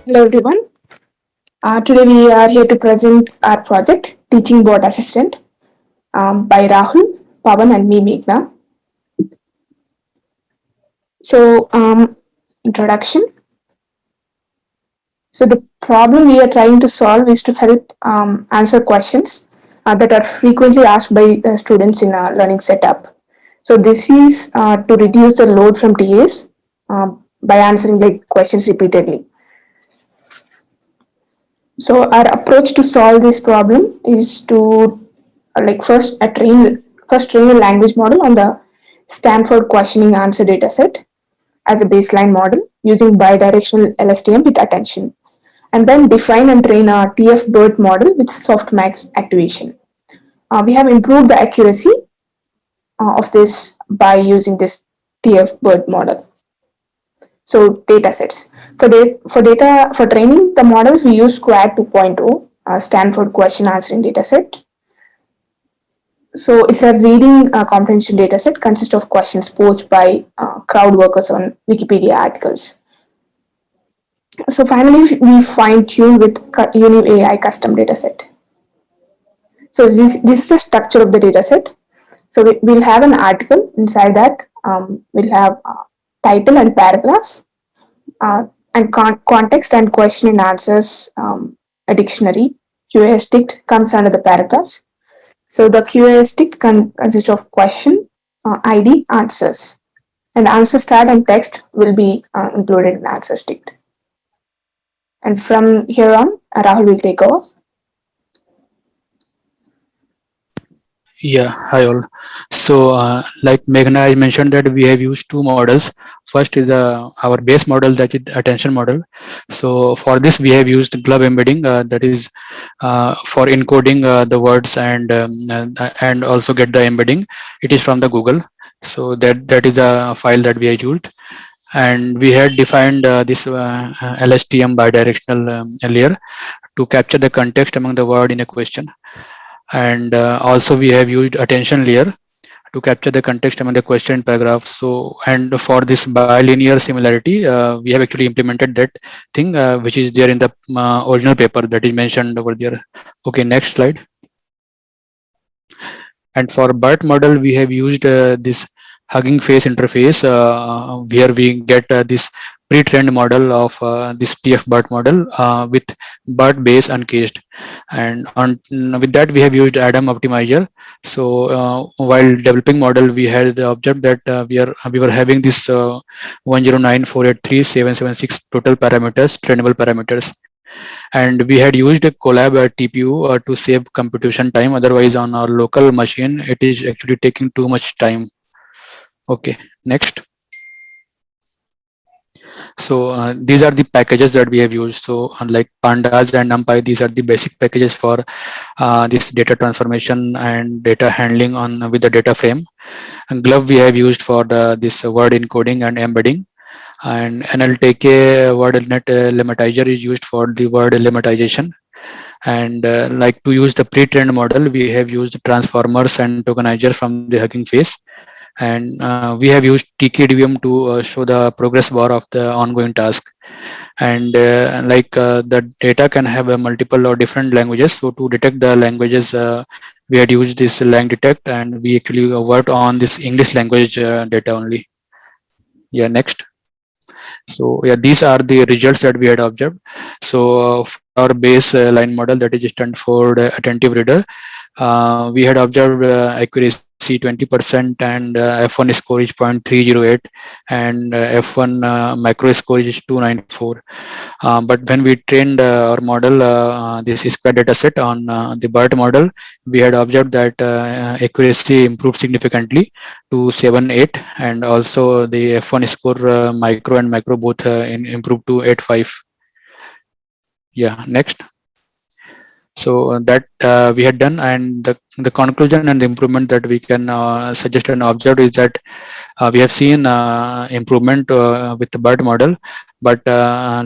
Hello everyone. Today we are here to present our project Teaching Bot Assistant by Rahul, Pavan and me Meghna. So introduction. So the problem we are trying to solve is to help answer questions that are frequently asked by students in a learning setup. So this is to reduce the load from TAs by answering like questions repeatedly. So our approach to solve this problem is to first train a language model on the Stanford questioning answer dataset as a baseline model using bidirectional LSTM with attention, and then define and train a TF-BERT model with softmax activation. We have improved the accuracy of this by using this TF-BERT model. So data sets. For training the models, we use Squad 2.0, Stanford question answering dataset. So it's a reading comprehension dataset consists of questions posed by crowd workers on Wikipedia articles. So finally, we fine tune with Uni AI custom dataset. So this is the structure of the dataset. So we'll have an article inside that. We'll have title and paragraphs, and context and question and answers, a dictionary. QA stick comes under the paragraphs. So the QA stick consists of question, ID, answers, and answer start and text will be included in answer stick. And from here on, Rahul will take over. Yeah, hi all. Like Meghna has mentioned that we have used two models. First is our base model, that is attention model. So for this we have used glove embedding, that is for encoding the words and also get the embedding. It is from the Google. So that is a file that we have used, and we had defined this LSTM bidirectional layer to capture the context among the word in a question, and also we have used attention layer to capture the context among the question paragraph. So, and for this bilinear similarity, we have actually implemented that thing which is there in the original paper that is mentioned over there. Okay, next slide. And for BERT model, we have used this Hugging Face interface, where we get this pre-trained model of this TF-BERT model with BERT base uncaged. And with that, we have used Adam Optimizer. So while developing model, we had observed that we were having this 109483776 total parameters, trainable parameters, and we had used a Colab TPU to save computation time. Otherwise, on our local machine, it is actually taking too much time. Okay, next. So these are the packages that we have used. So unlike Pandas and NumPy, these are the basic packages for this data transformation and data handling on with the data frame. And Glove we have used for this word encoding and embedding. And NLTK word lematizer is used for the word lemmatization. And like to use the pre-trained model, we have used transformers and tokenizer from the Hugging Face, and we have used TKDVM to show the progress bar of the ongoing task. And the data can have a multiple or different languages, so to detect the languages, we had used this lang detect, and we actually worked on this English language data only. Yeah, next. So yeah, these are the results that we had observed. So for our base line model, that is Stanford attentive reader, we had observed accuracy 20%, and F1 score is 0.308, and F1 macro score is 294. But when we trained our model, this square data set on the BERT model, we had observed that accuracy improved significantly to 78, and also the F1 score micro and macro both improved to 85. Yeah, next. So that we had done, and the conclusion and the improvement that we can suggest and observe is that we have seen improvement with the BERT model, but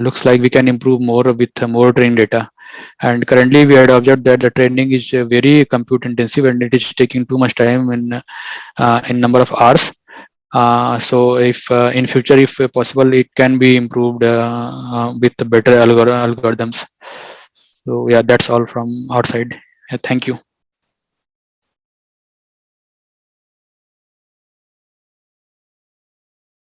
looks like we can improve more with more training data. And currently we had observed that the training is very compute intensive, and it is taking too much time in number of hours. So if in future, if possible, it can be improved with better algorithms. So yeah, that's all from our side. Thank you.